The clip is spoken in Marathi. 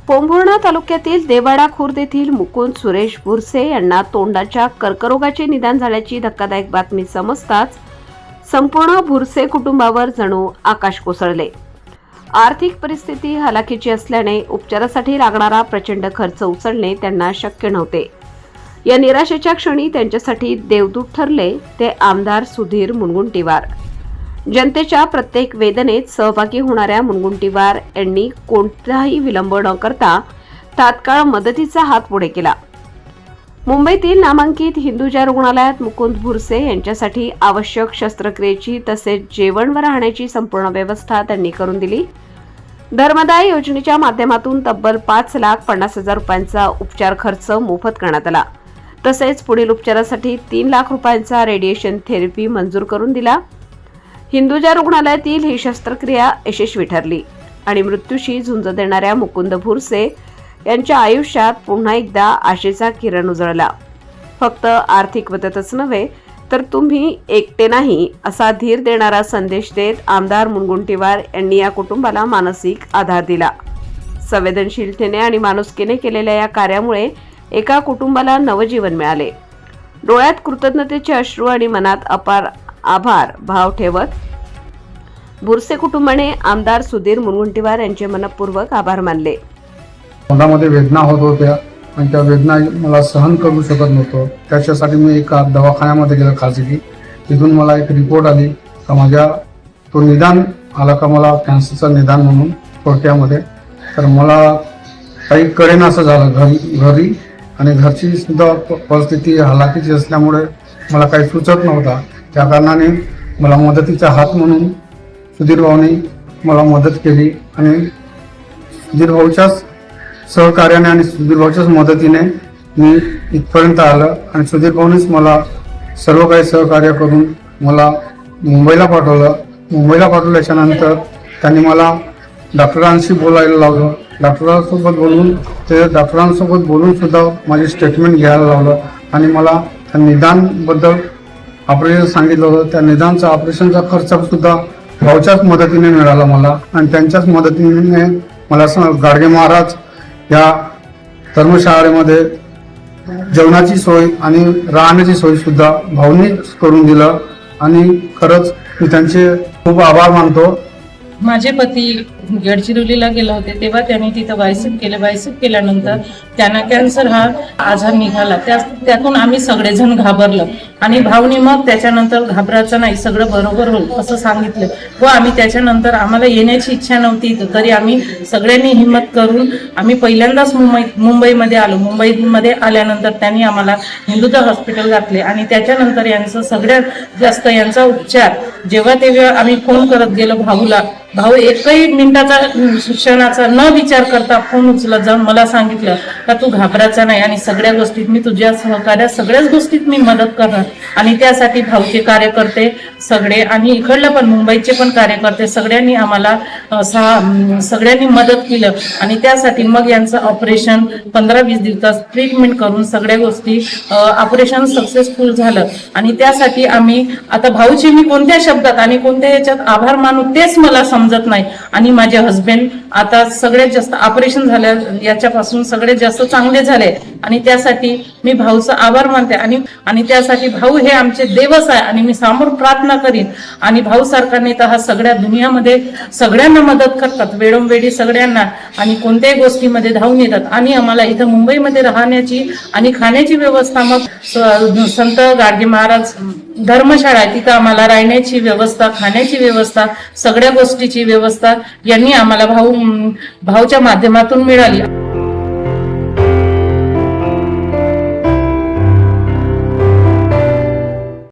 पोंभुर्णा तालुक्यातील देवाडा खुर्द येथील मुकुंद सुरेश भुरसे यांना तोंडाच्या कर्करोगाचे निदान झाल्याची धक्कादायक बातमी समजताच संपूर्ण भुरसे कुटुंबावर जणू आकाश कोसळले। आर्थिक परिस्थिती हलाखीची असल्याने उपचारासाठी लागणारा प्रचंड खर्च उचलणे त्यांना शक्य नव्हते। या निराशेच्या क्षणी त्यांच्यासाठी देवदूत ठरले ते आमदार सुधीर मुनगंटीवार। जनतेच्या प्रत्येक वेदनेत सहभागी होणाऱ्या मुनगंटीवार यांनी कोणताही विलंब न करता तात्काळ मदतीचा हात पुढे केला। मुंबईतील नामांकित हिंदुजा रुग्णालयात मुकुंद भुरसे यांच्यासाठी आवश्यक शस्त्रक्रियेची तसेच जेवण व राहण्याची संपूर्ण व्यवस्था त्यांनी करून दिली। धर्मदाय योजनेच्या माध्यमातून तब्बल 5,50,000 रुपयांचा उपचार खर्च मोफत करण्यात आला। तसेच पुढील उपचारासाठी 3 लाख रुपयांचा रेडिएशन थेरपी मंजूर करून दिला। हिंदुजा रुग्णालयातील ही शस्त्रक्रिया यशस्वी ठरली आणि मृत्यूशी झुंज देणाऱ्या मुकुंद भुरसे यांच्या आयुष्यात पुन्हा एकदा आशेचा किरण उजळला। फक्त आर्थिक मदतच नव्हे तर तुम्ही एकटे नाही असा धीर देणारा संदेश देत आमदार मुनगंटीवार यांनी या कुटुंबाला मानसिक आधार दिला। संवेदनशीलतेने आणि माणुसकीने केलेल्या या कार्यामुळे एका कुटुंबाला नवजीवन मिळाले। डोळ्यात कृतज्ञतेचे अश्रू आणि मनात अपार आभार भाव ठेवत भुरसे कुटुंबाने आमदार सुधीर मुनगंटीवार यांचे मनपूर्वक आभार मानले। मनामध्ये वेदना होत होत्या आणि त्या वेदना मला सहन करू शकत नव्हतो। त्याच्यासाठी मी एका दवाखान्यामध्ये गेलो खाजगी। तिथून मला एक रिपोर्ट आली का माझ्या तो निदान आला का मला कॅन्सरचं निदान म्हणून थोडक्यामध्ये। तर मला काही कळेना असं झालं घरी आणि घरची सुद्धा परिस्थिती हलाखीची असल्यामुळे मला काही सुचत नव्हता। त्या कारणाने मला मदतीचा हात म्हणून सुधीर भाऊने मला मदत केली आणि सुधीर भाऊच्याच सहकार्याने आणि सुधीर भाऊच्याच मदतीने मी इथपर्यंत आलं आणि सुधीर भाऊनेच मला सर्व काही सहकार्य करून मला मुंबईला पाठवलं। मुंबईला पाठवल्याच्या नंतर त्यांनी मला डॉक्टरांशी बोलायला लावलं। डॉक्टरांसोबत बोलून सुद्धा माझे स्टेटमेंट घ्यायला लावलं आणि मला त्या निदानबद्दल ऑपरेशन सांगितलं होतं। त्या निदानचा ऑपरेशनचा खर्च सुद्धा भाऊच्याच मदतीने मिळाला मला आणि त्यांच्याच मदतीने मला गाडगे महाराज या धर्मशाळेमध्ये जेवणाची सोय आणि राहण्याची सोय सुद्धा भाऊंनीच करून दिलं आणि खरंच मी त्यांचे खूप आभार मानतो। माझे पती गडचिरोलीला गेले होते तेव्हा त्यांनी तिथं बायसेप केल्यानंतर त्यांना कॅन्सर हा आजार निघाला। त्यातून आम्ही सगळेजण घाबरलो आणि भाऊनी मग त्याच्यानंतर घाबरायचं नाही, सगळं बरोबर होईल असं सांगितलं व आम्ही त्याच्यानंतर आम्हाला येण्याची इच्छा नव्हती तरी आम्ही सगळ्यांनी हिंमत करून आम्ही पहिल्यांदाच मुंबईमध्ये आलो। मुंबईमध्ये आल्यानंतर त्यांनी आम्हाला हिंदुजा हॉस्पिटल घातले आणि त्याच्यानंतर यांचं सगळ्यात जास्त यांचा उपचार तेव्हा आम्ही फोन करत गेलो भाऊला। भाऊ एकही मिनिटाचा क्षणाचा न विचार करता फोन उचलत जाऊन मला सांगितलं का तू घाबरायचा नाही आणि सगळ्या गोष्टीत मी तुझ्या सहकार्यात सगळ्याच गोष्टीत मी मदत करणार आणि त्यासाठी भाऊचे कार्यकर्ते सगळे आणि इकडलं पण मुंबईचे पण कार्यकर्ते सगळ्यांनी आम्हाला सगळ्यांनी मदत केलं आणि त्यासाठी मग यांचं ऑपरेशन 15-20 दिवसात ट्रीटमेंट करून सगळ्या गोष्टी ऑपरेशन सक्सेसफुल झालं आणि त्यासाठी आम्ही आता भाऊची मी कोणत्या शब्दात आणि कोणत्या याच्यात आभार मानू तेच मला समजत नाही। आणि माझे हस्बंड आता सगळ्यात जास्त ऑपरेशन झाल्या याच्यापासून सगळ्यात जास्त चांगले झाले आणि त्यासाठी मी भाऊचा आभार मानते आणि त्यासाठी भाऊ हे आमचे देवच आहे आणि मी समोर प्रार्थना करीन आणि भाऊ सारखा नेता हा सगळ्या दुनियामध्ये सगळ्यांना मदत करतात वेळोवेळी सगळ्यांना आणि कोणत्याही गोष्टीमध्ये धावून येतात आणि आम्हाला इथं मुंबईमध्ये राहण्याची आणि खाण्याची व्यवस्था मग संत गाडगे महाराज धर्मशाळा आहे तिथं आम्हाला राहण्याची व्यवस्था खाण्याची व्यवस्था सगळ्या गोष्टीची व्यवस्था यांनी आम्हाला भाऊच्या माध्यमातून मिळाली।